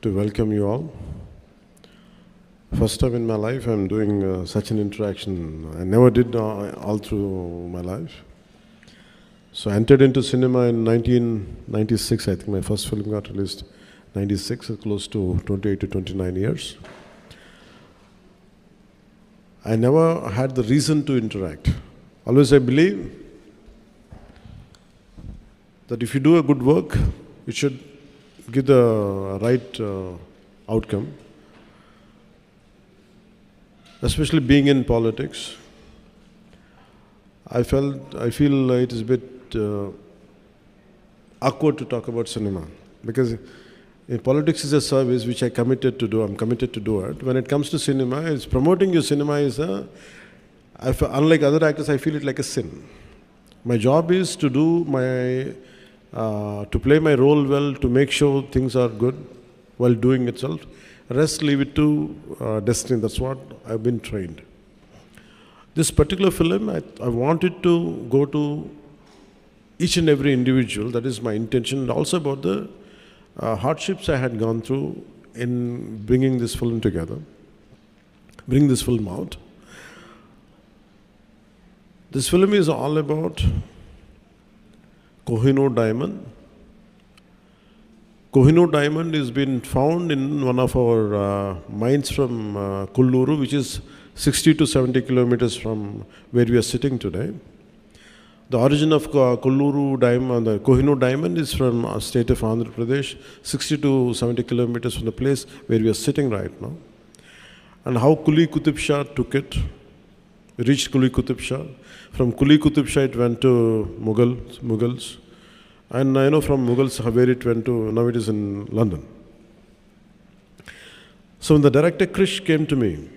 to welcome you all. First time in my life I'm doing such an interaction. I never did all through my life. So I entered into cinema in 1996. I think my first film got released 96, close to 28 to 29 years. I never had the reason to interact. Always I believe that if you do a good work, it should give the right outcome. Especially being in politics, I feel it is a bit awkward to talk about cinema, because in politics is a service which I'm committed to do it. When it comes to cinema, it's promoting your cinema is unlike other actors, I feel it like a sin. My job is to do to play my role well, to make sure things are good while doing itself. Rest leave it to destiny. That's what I've been trained. This particular film, I wanted to go to each and every individual. That is my intention. And also about the hardships I had gone through in bringing this film together, bring this film out. This film is all about Kohinoor diamond. Kohinoor diamond has been found in one of our mines from Kolluru, which is 60 to 70 kilometers from where we are sitting today. The origin of Kolluru diamond, the Kohinoor diamond, is from the state of Andhra Pradesh, 60 to 70 kilometers from the place where we are sitting right now. And how Kuli Qutub Shah took it, reached Kuli Qutub Shah. From Kuli Qutub Shah it went to Mughals. And I know from Mughals where it went to, now it is in London. So when the director Krish came to me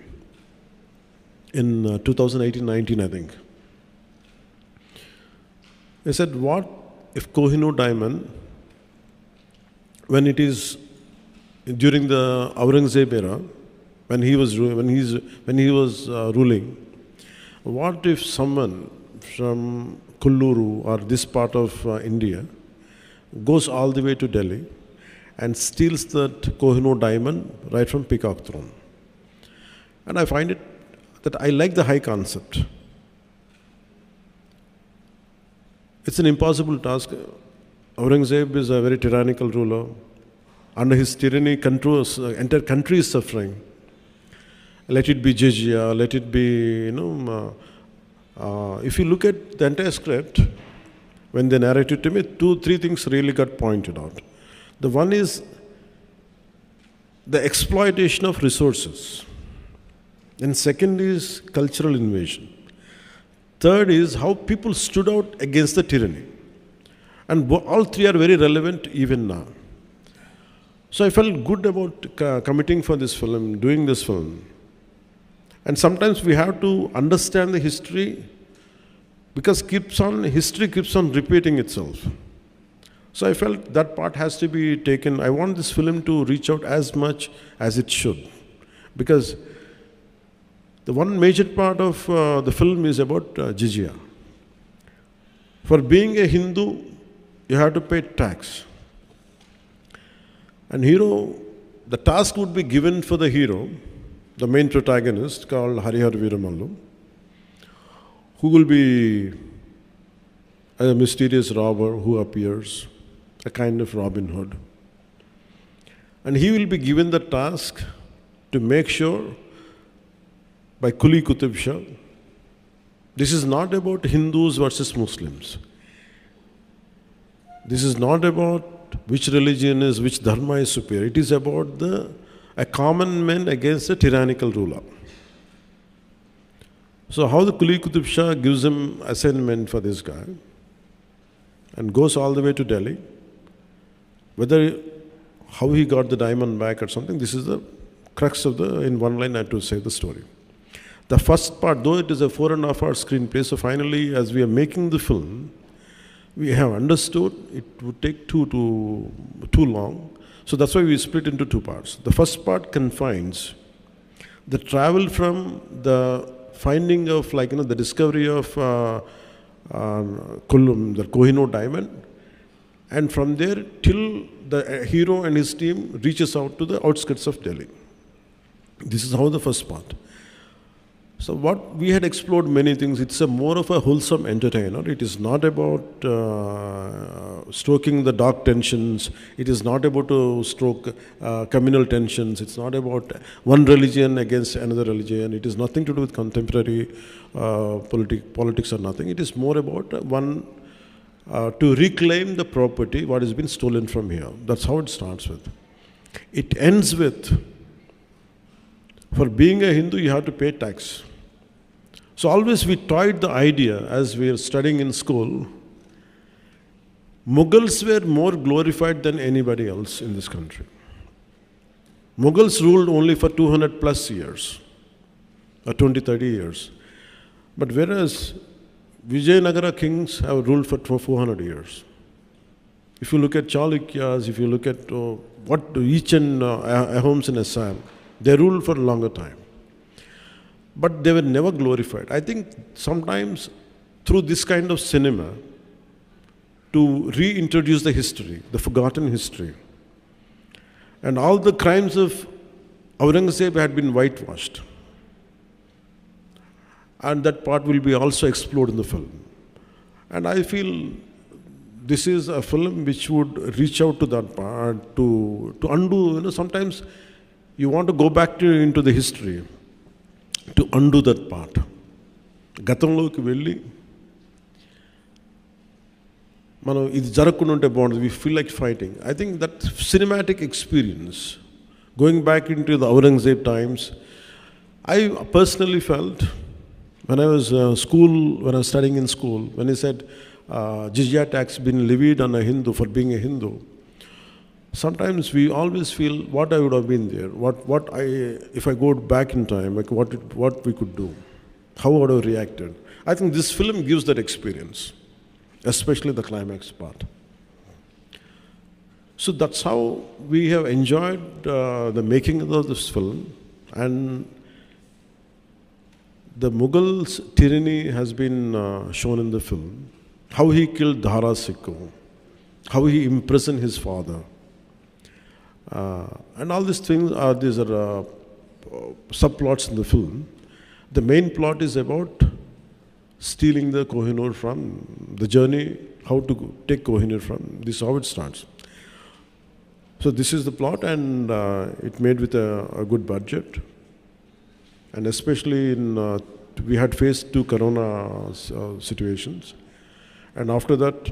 in 2018-19, I think, he said, what if Kohinoor diamond, when it is during the Aurangzeb era, when he was ruling, what if someone from Kolluru or this part of India goes all the way to Delhi and steals that Kohinoor diamond right from Peacock Throne? And I find it that I like the high concept. It's an impossible task. Aurangzeb is a very tyrannical ruler. Under his tyranny, entire country is suffering. Let it be jizya, let it be, if you look at the entire script, when they narrated to me, 2-3 things really got pointed out. The one is the exploitation of resources. And second is cultural invasion. Third is how people stood out against the tyranny. And all three are very relevant even now. So I felt good about committing for this film, doing this film. And sometimes we have to understand the history, because history keeps on repeating itself. So I felt that part has to be taken. I want this film to reach out as much as it should. Because the one major part of the film is about jizya. For being a Hindu, you have to pay tax. And the task would be given for the hero, the main protagonist called Hara Veera Mallu, who will be a mysterious robber who appears, a kind of Robin Hood. And he will be given the task to make sure by Kuli Qutub Shah, this is not about Hindus versus Muslims. This is not about which religion is, which dharma is superior. It is about a common man against a tyrannical ruler. So how the Kuli Qutub Shah gives him assignment for this guy and goes all the way to Delhi, how he got the diamond back or something, this is the crux of in one line I have to say the story. The first part, though it is a 4.5-hour screenplay, so finally as we are making the film, we have understood it would take too long. So that's why we split into 2 parts. The first part confines the travel from the finding of the discovery of the Kohinoor diamond, and from there till the hero and his team reaches out to the outskirts of Delhi. This is how the first part. So what we had explored many things. It's a more of a wholesome entertainer. It is not about stoking the dark tensions. It is not about to stoke communal tensions. It's not about one religion against another religion. It is nothing to do with contemporary politics or nothing. It is more about to reclaim the property what has been stolen from here. That's how it starts with. It ends with, for being a Hindu, you have to pay tax. So always we toyed the idea as we were studying in school. Mughals were more glorified than anybody else in this country. Mughals ruled only for 200 plus years, or 20, 30 years. But whereas Vijayanagara kings have ruled for 400 years. If you look at Chalukyas, if you look at what each and Ahoms in Assam, they ruled for a longer time. But they were never glorified. I think sometimes through this kind of cinema, to reintroduce the history, the forgotten history, and all the crimes of Aurangzeb had been whitewashed. And that part will be also explored in the film. And I feel this is a film which would reach out to that part, to undo, sometimes you want to go back into the history, to undo that part. Gatamloki velli, మనం ఇది జరగకుండా ఉంటే బాగుంటుంది. We feel like fighting. I think that cinematic experience, going back into the Aurangzeb times, I personally felt when I was studying in school, when he said jizya tax been levied on a Hindu for being a Hindu, sometimes we always feel what I would have been there, if I go back in time, like what we could do, how I would have reacted. I think this film gives that experience, especially the climax part. So that's how we have enjoyed the making of this film. And the Mughals' tyranny has been shown in the film. How he killed Hara Veera, how he imprisoned his father. And all these things these are subplots in the film. The main plot is about stealing the Kohinoor from the journey, how to take Kohinoor from. This is how it starts. So this is the plot, and it made with a good budget. And especially we had faced 2 corona situations. And after that,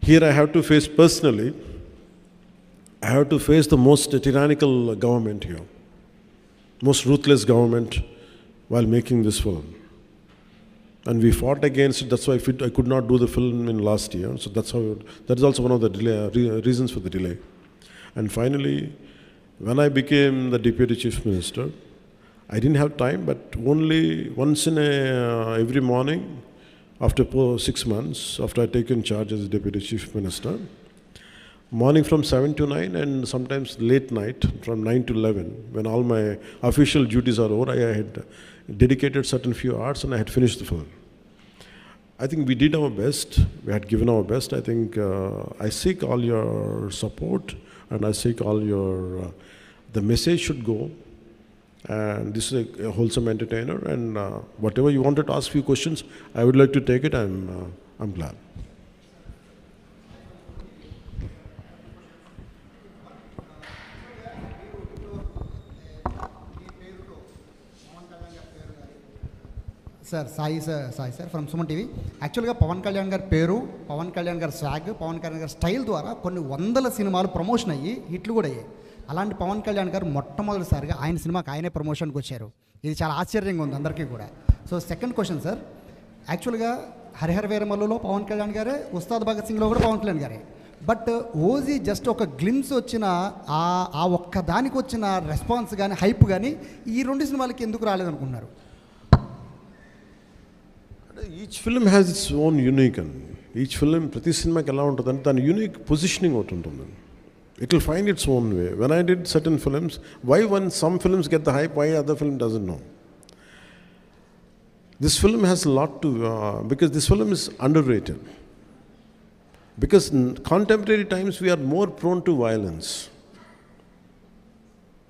here I have to face personally, I have to face the most tyrannical government here, most ruthless government while making this film. And we fought against it. That's why I could not do the film in last year. So that is also one of the reasons for the delay. And finally, when I became the Deputy Chief Minister, I didn't have time, but only once in every morning, after 6 months, after I taken charge as Deputy Chief Minister, morning from 7 to 9 and sometimes late night from 9 to 11, when all my official duties are over, I had dedicated certain few hours and I had finished the film. I think we did our best. We had given our best. I think I seek all your support and I seek all your, the message should go. And this is a wholesome entertainer, and whatever you wanted to ask few questions, I would like to take it. I'm glad. Sir, Sai sir from Suman TV. Actually, Pawan Kalyan gar peru, Pawan Kalyan gar swag, Pawan Kalyan gar style ద్వారా కొన్ని వందల సినిమాలు promotion అయ్యి హిట్లు కూడా అయ్యాయి. అలాంటి పవన్ కళ్యాణ్ గారు మొట్టమొదటిసారిగా ఆయన సినిమాకి ఆయనే ప్రమోషన్కి వచ్చారు. ఇది చాలా ఆశ్చర్యంగా ఉంది అందరికీ కూడా. సో సెకండ్ క్వశ్చన్ సార్, యాక్చువల్గా హరిహర వీర మల్లులో పవన్ కళ్యాణ్ గారే, ఉస్తాద్ భగత్ సింగ్లో కూడా పవన్ కళ్యాణ్ గారే. బట్ ఓజీ జస్ట్ ఒక గ్లిమ్స్ వచ్చిన ఆ ఒక్క దానికి వచ్చిన రెస్పాన్స్ కానీ హైప్ కానీ ఈ 2 సినిమాలకి ఎందుకు రాలేదనుకున్నారు? Each film has its own unique, and each film, ప్రతి సినిమాకి ఎలా ఉంటుందంటే దాని యూనిక్ పొజిషనింగ్ ఒకటి ఉంటుంది. It will find its own way. When I did certain films, why when some films get the hype, why other film doesn't know? This film has a lot to, because this film is underrated. Because in contemporary times we are more prone to violence.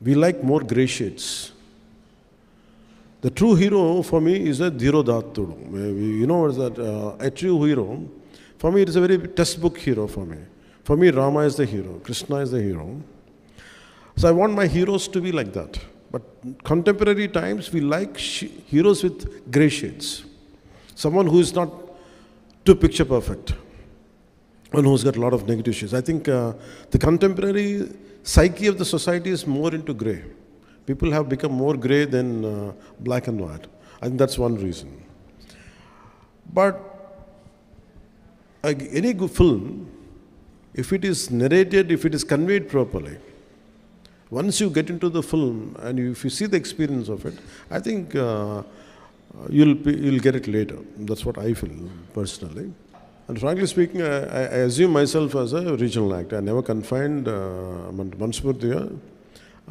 We like more grey shades. The true hero for me is a Dhiro Dattudu. You know what is that? A true hero, for me it is a very textbook hero for me. For me, Rama is the hero, Krishna is the hero. So I want my heroes to be like that. But contemporary times, we like heroes with grey shades. Someone who is not too picture perfect. One who's got a lot of negative shades. I think the contemporary psyche of the society is more into grey. People have become more grey than black and white. I think that's one reason. But any good film, if it is narrated, if it is conveyed properly, once you get into the film and if you see the experience of it, I think you'll get it later. That's what I feel personally. And frankly speaking, I assume myself as a regional actor. I never confined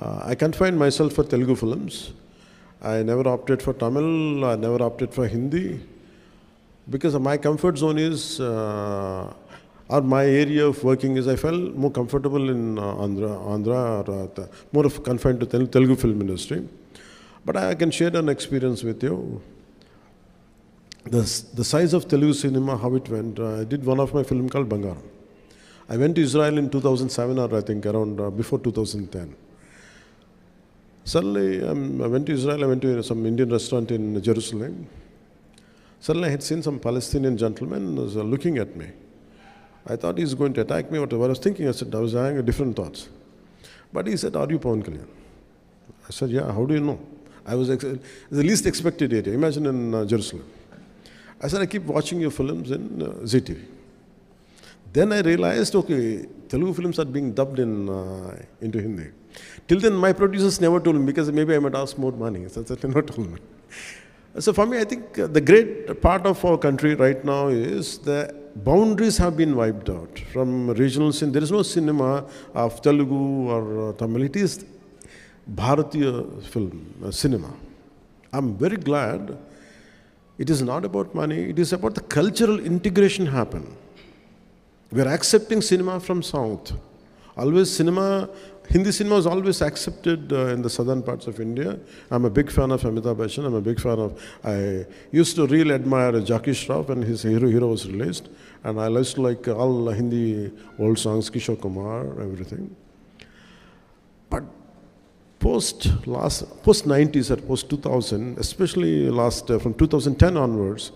I confined myself for Telugu films. I never opted for Tamil. I never opted for Hindi, because my comfort zone is, or my area of working is, I felt more comfortable in Andhra, or more of confined to Telugu film industry. But I can share an experience with you. The size of Telugu cinema, how it went. I did one of my film called Bangaram. I went to Israel in 2007, or I think around before 2010. Suddenly, I went to Israel. I went to some Indian restaurant in Jerusalem. Suddenly, I had seen some Palestinian gentleman was looking at me. I thought he's going to attack me. Whatever I was thinking, I was having different thoughts. But he said, "Are you Pawan Kalyan?" I said, "Yeah." "How do you know?" I was the least expected area. Imagine in Jerusalem. I said, "I keep watching your films in ZTV." Then I realized, okay, Telugu films are being dubbed into Hindi. Till then, my producers never told me, because maybe I might ask more money. So they never told me. So for me, I think the great part of our country right now is the boundaries have been wiped out from regional cinema. There is no cinema of Telugu or Tamil. It is Bharatiya film, cinema. I'm very glad. It is not about money. It is about the cultural integration happen. We are accepting cinema from South. Always Hindi cinema is always accepted in the southern parts of India. I'm a big fan of Amitabh Bachchan. I'm a big fan of, I used to really admire Jackie Shroff when his Hero was released. And I used to like all Hindi old songs, Kishore Kumar, everything. But post 90s or post 2000, especially from 2010 onwards,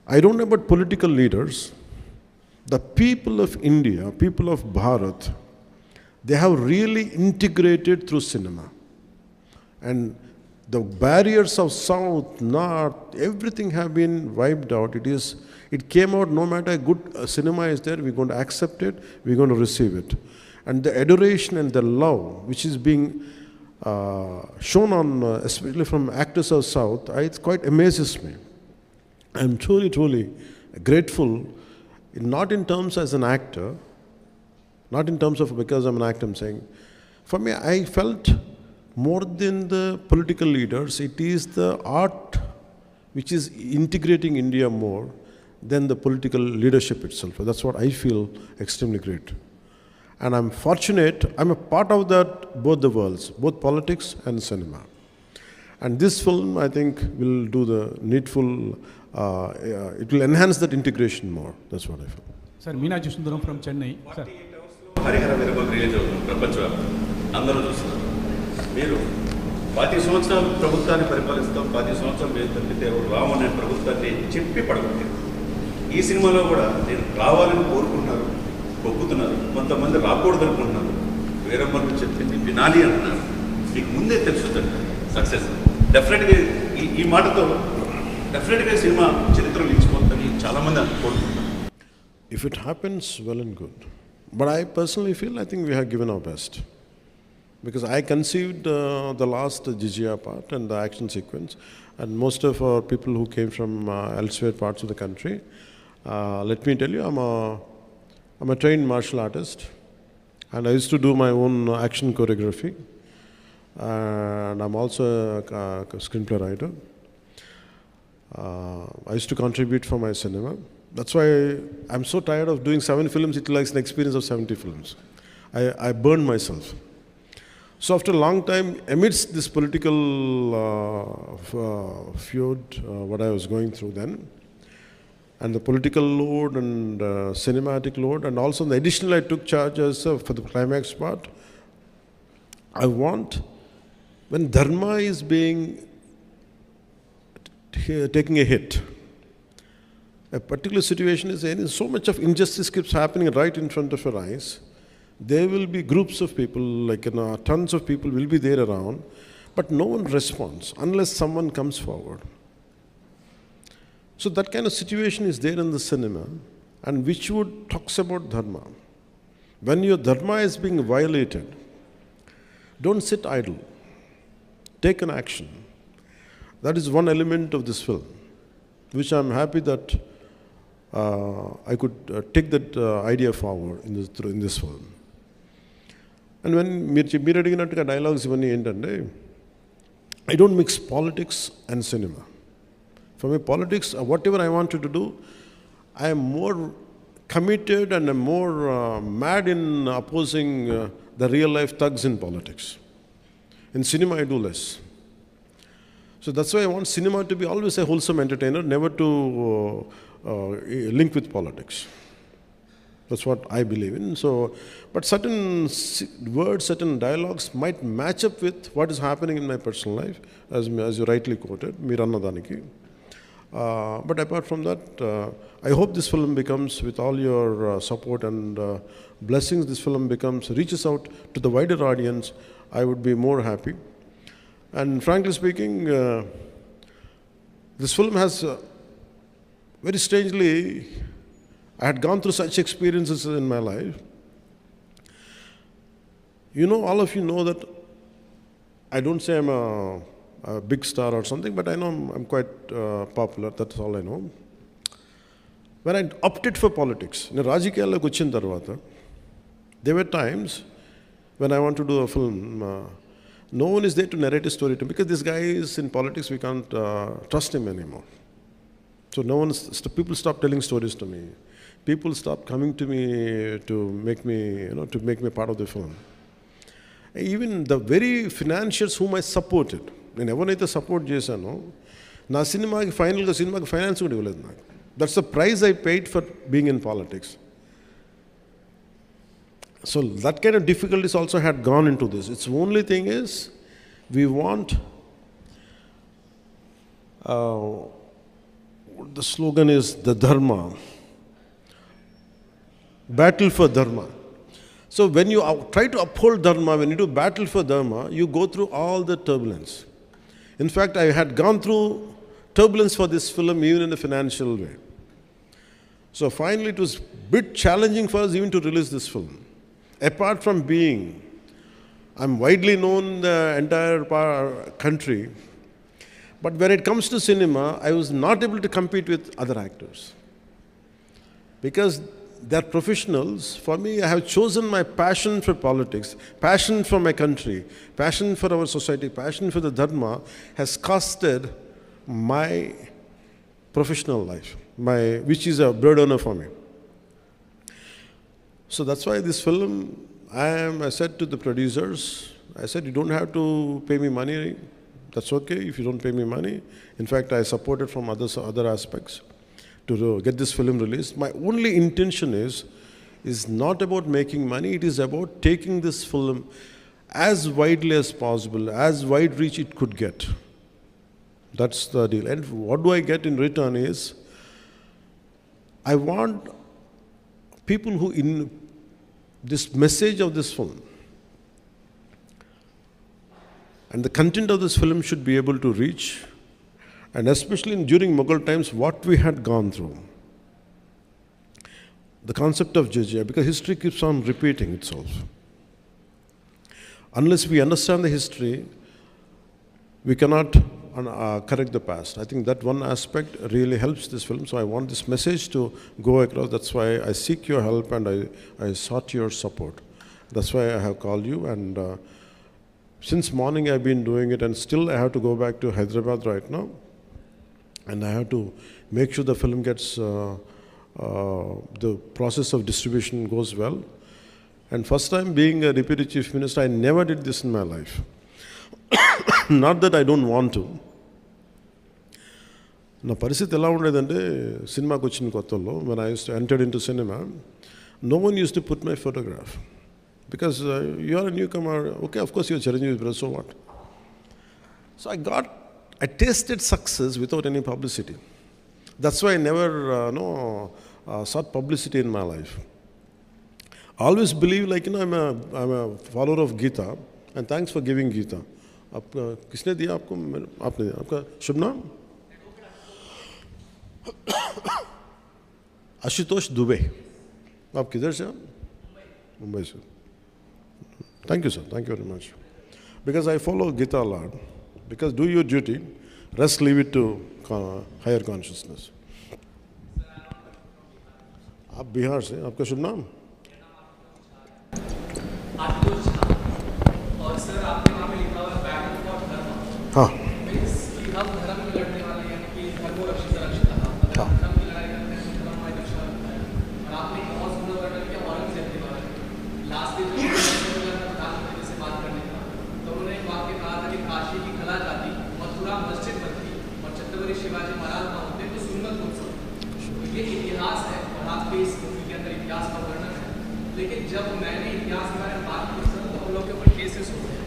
I don't know about political leaders. The people of India, people of Bharat, they have really integrated through cinema. And the barriers of South, North, everything have been wiped out. It came out, no matter good cinema is there, we're going to accept it, we're going to receive it. And the adoration and the love which is being shown on, especially from actors of South, it quite amazes me. I'm truly, truly grateful, not in terms as an actor, not in terms of because I'm an actor, I'm saying. For me, I felt more than the political leaders, it is the art which is integrating India more than the political leadership itself. That's what I feel extremely great. And I'm fortunate, I'm a part of that, both the worlds, both politics and cinema. And this film, I think, will do the needful, it will enhance that integration more. That's what I feel. Sir, Meena Sundaram from Chennai. Sir. Hara Veera Mallu release అవుతుంది ప్రపంచవ్యాప్తంగా అందరూ చూస్తున్నారు. మీరు 10 సంవత్సరాలు ప్రభుత్వాన్ని పరిపాలిస్తాం, 10 సంవత్సరాలు మీరు తప్పితే రాము అనే ప్రభుత్వాన్ని చెప్పి పడగొట్టారు. ఈ సినిమాలో కూడా నేను రావాలని కోరుకుంటున్నారు, పొక్కుతున్నారు, కొంతమంది రాకూడదు అనుకుంటున్నారు. వీరమ్మలు చెప్పింది వినాలి అంటున్నారు. మీకు ముందే తెలుస్తుంది సక్సెస్. డెఫినెట్గా ఈ మాటతో డెఫినెట్గా సినిమా చరిత్రలో నిలిచిపోతుందని చాలామంది అనుకుంటున్నారు. If it happens, well and good. But I personally feel, I think we have given our best. Because I conceived the last Jizya part and the action sequence, and most of our people who came from elsewhere parts of the country, let me tell you, I'm a trained martial artist, and I used to do my own action choreography, and I'm also a screenplay writer. I used to contribute for my cinema. That's why I'm so tired of doing 7 films. It likes an experience of 70 films. I burned myself. So after a long time, amidst this political feud, what I was going through then, and the political load and cinematic load, and also the additional I took charge as for the climax part, I want, when dharma is being taking a hit, a particular situation is ending, so much of injustice keeps happening right in front of your eyes. There will be groups of people, like tons of people will be there around, but no one responds unless someone comes forward. So that kind of situation is there in the cinema, and which would talks about dharma. When your dharma is being violated, don't sit idle. Take an action. That is one element of this film, which I'm happy that I could take that idea forward in this film. And when మీరు అడిగినట్టుగా dialogues ఇవన్నీ ఏంటంటే, I don't mix politics and cinema. For me, politics, whatever I wanted to do, I am more committed and I'm more mad in opposing the real life thugs in politics. In cinema, I do less. So that's why I want cinema to be always a wholesome entertainer, never to link with politics. That's what I believe in. So, but certain words, certain dialogues might match up with what is happening in my personal life, as you rightly quoted, Mirannadaniki. But apart from that, I hope this film becomes, with all your support and blessings, this film reaches out to the wider audience. I would be more happy. And frankly speaking, this film has, very strangely, I had gone through such experiences in my life. You know, all of you know that I don't say I'm a big star or something, but I know I'm quite popular. That's all I know. When I opted for politics, రాజకీయాల్లోకి వచ్చిన తర్వాత, there were times when I want to do a film, no one is there to narrate a story to me, because this guy is in politics, we can't trust him anymore. So people stop telling stories to me. People stop coming to me to make me part of the film. Even the very financiers whom I supported, నేను ఎవరైతే support చేశానో, నా సినిమాకి finance కూడా ఇవ్వలేదు నాకు. That's the price I paid for being in politics. So that kind of difficulties also had gone into this. Its only thing is, we want, the slogan is the dharma, battle for dharma. So when you try to uphold dharma, when you do battle for dharma, you go through all the turbulence. In fact, I had gone through turbulence for this film, even in a financial way. So finally, it was a bit challenging for us even to release this film. Apart from being, I'm widely known in the entire country, but when it comes to cinema, I was not able to compete with other actors. Because they're professionals. For me, I have chosen my passion for politics, passion for my country, passion for our society, passion for the dharma has costed my professional life, which is a bread earner for me. So that's why this film, I said to the producers, I said, you don't have to pay me money. That's okay if you don't pay me money. In fact, I supported from other aspects to get this film released. My only intention is not about making money. It is about taking this film as widely as possible, as wide reach it could get. That's the deal. And what do I get in return is, I want people who in this message of this film and the content of this film should be able to reach, and especially during Mughal times, what we had gone through. The concept of jizya, because history keeps on repeating itself. Unless we understand the history, we cannot correct the past. I think that one aspect really helps this film. So I want this message to go across. That's why I seek your help and I sought your support. That's why I have called you. And since morning I've been doing it, and still I have to go back to Hyderabad right now. And I have to make sure the film gets the process of distribution goes well. And first time being a Deputy Chief Minister, I never did this in my life. Not that I don't want to. నా పరిస్థితి ఎలా ఉండేదంటే సినిమాకి వచ్చిన కొత్తలో when I used to enter into cinema, no one used to put my photograph. Because you are a newcomer, okay, of course you're Chiranjeevi brother, so what? So I tasted success without any publicity. That's why I never sought publicity in my life. I always believe I'm a follower of Gita, and thanks for giving Gita. किसने दिया आपको? आपने दिया. आपका शुभ नाम? आशुतोष दुबे. आप किधर से? मुंबई से. Thank you, sir. Thank you very much. Because I follow Gita a lot. Because do your duty, rest leave it to higher consciousness. आप बिहार से. आपका शुभ नाम? और सर आपके नाम में लिखा हुआ बैटल फॉर धर्म. हाँ. मींस कि हम धर्म में लड़ने वाले हैं, यानी कि धर्मो रक्षिता रक्षिता. अगर हम धर्म की लड़ाई करते हैं तो धर्म हमारी रक्षा करता है. और आपने एक बहुत सुंदर वर्णन किया औरंगजेब के बारे में. लास्ट दिन प्रधानमंत्री से बात करने का, तो उन्होंने एक वाक्य कहा था कि काशी की खला जाती, मथुरा मस्जिद बनती और छत्रपति शिवाजी महाराज ना होते तो सुन्नत हो सकती. तो ये इतिहास है और आपके इस मूवी के अंदर इतिहास का वर्णन है. लेकिन जब मैंने इतिहास के बारे में बात की तो हम लोग के ऊपर केसेस होते हैं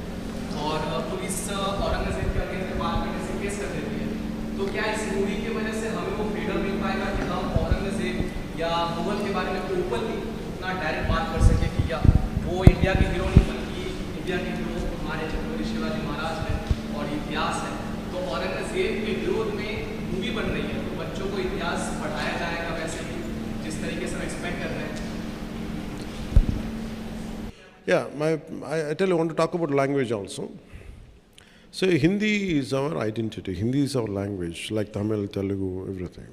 और पुलिस औरंगजेब के अगेंस्ट में बात करने से केस कर देती है. तो क्या इस मूवी की वजह से हमें वो फ्रीडम मिल पाएगा कि हम औरंगजेब या मुगल के बारे में ओपनली उतना डायरेक्ट बात कर सके कि या वो इंडिया के हीरो नहीं बल्कि इंडिया के हीरो हमारे छत्रपति शिवाजी महाराज हैं और इतिहास है. तो औरंगजेब के विरोध में मूवी बन रही है, तो बच्चों को इतिहास पढ़ाया जाएगा वैसे ही जिस तरीके से हम एक्सपेक्ट कर रहे हैं. Yeah, I tell you, I want to talk about language also. So Hindi is our identity. Hindi is our language, like Tamil, Telugu, everything.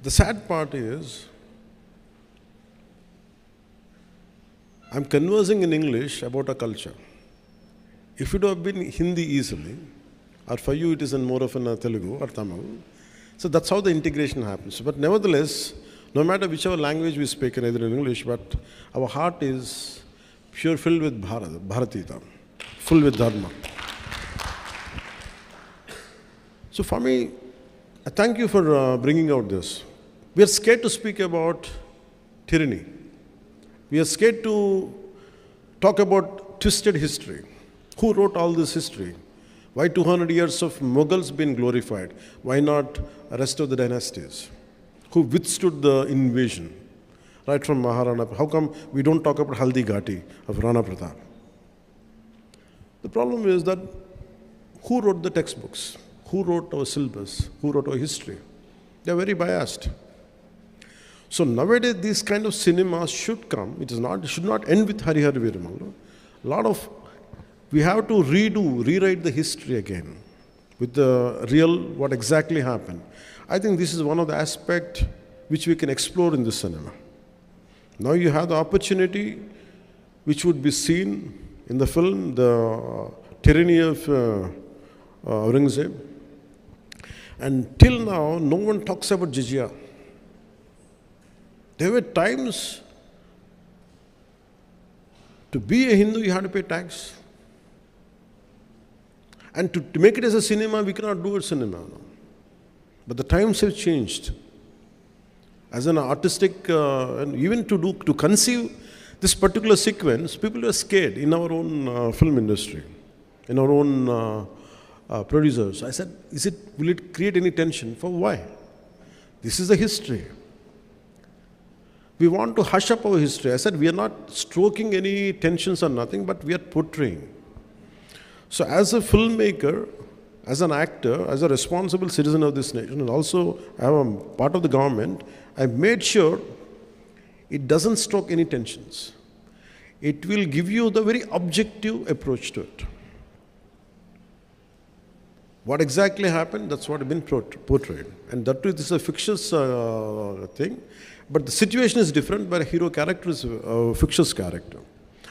The sad part is, I'm conversing in English about a culture. If it would have been Hindi easily, or for you it is in more of a Telugu or Tamil, so that's how the integration happens. But nevertheless, no matter whichever language we speak, either in English, but our heart is pure, filled with Bharatita, full with Dharma. So for me, I thank you for bringing out this. We are scared to speak about tyranny. We are scared to talk about twisted history. Who wrote all this history? Why 200 years of Mughals been glorified? Why not the rest of the dynasties? Who withstood the invasion? Right from Maharana. How come we don't talk about Haldi Ghati of Rana Pratap? The problem is that who wrote the textbooks? Who wrote our syllabus? Who wrote our history? They are very biased. So nowadays these kind of cinemas should come. It should not end with Hara Veera Mallu. We have to rewrite the history again with the real, what exactly happened. I think this is one of the aspects which we can explore in this cinema. Now you have the opportunity which would be seen in the film, the tyranny of Aurangzeb. And till now, no one talks about jizya. There were times to be a Hindu, you had to pay tax. And to make it as a cinema, we cannot do it cinema now. But the times have changed. As an artistic, and even to conceive this particular sequence, people were scared in our own film industry, in our own producers. I said, will it create any tension? For why? This is the history. We want to hush up our history. I said, we are not stroking any tensions or nothing, but we are portraying. So as a filmmaker, as an actor, as a responsible citizen of this nation, and also I am part of the government, I made sure it doesn't stroke any tensions. It will give you the very objective approach to it. What exactly happened, that's what has been portrayed. And that too, this is a fictitious thing. But the situation is different, but a hero character is a fictitious character.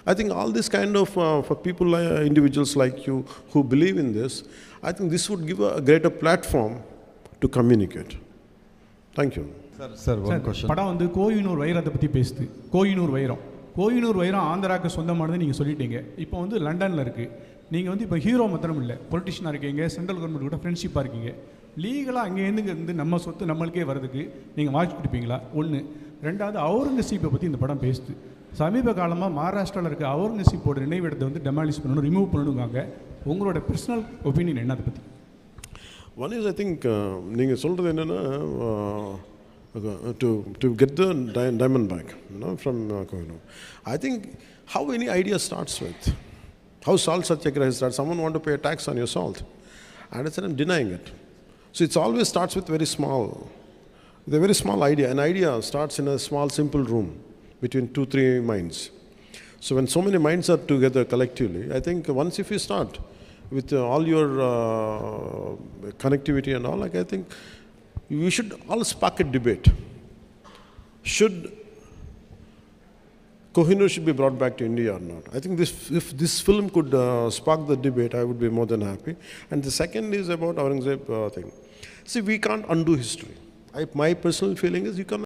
I think all this kind of, for people, individuals like you who believe in this, I think this would give a greater platform to communicate. Thank you. Sir, one sir question. படம் வந்து கோயினூர் வைரத்தை பற்றி பேசுது. கோயினூர் வைரம் ஆந்திராவுக்கு சொந்தமானது நீங்கள் சொல்லிட்டீங்க. இப்போ வந்து லண்டனில் இருக்குது. நீங்கள் வந்து இப்போ ஹீரோ மாத்திரம் இல்லை, பொலிட்டிஷியனாக இருக்கீங்க, சென்ட்ரல் கவர்மெண்ட் கூட ஃப்ரெண்ட்ஷிப்பாக இருக்கீங்க. லீகலாக அங்கேருந்து நம்ம சொத்து நம்மளுக்கே வரதுக்கு நீங்கள் வாய்ப்பு கொடுப்பீங்களா? ஒன்று. ரெண்டாவது, அவுரங்கசீப்பை பற்றி இந்த படம் பேசுது. சமீப காலமாக மகாராஷ்டிராவில் இருக்க அவுரங்கசீப்போட நினைவிடத்தை வந்து டெமாலிஷ் பண்ணணும், ரிமூவ் பண்ணணுங்காங்க. உங்களோட பர்சனல் ஒப்பீனியன் என்ன அதை பற்றி? One is, I think, நீங்கள் சொல்கிறது என்னென்னா, to get the diamond back, from Kohinoor. I think how any idea starts with, how salt satyagraha starts. Someone want to pay a tax on your salt, and I said I'm denying it. So it's always starts with with a very small idea. An idea starts in a small, simple room between 2-3 minds. So when so many minds are together collectively, I think once if you start with all your connectivity and all, like, I think we should all spark a debate. Should Kohinoor should be brought back to India or not? I think if this film could spark the debate, I would be more than happy. And the second is about Aurangzeb thing. See, we can't undo history. My personal feeling is you can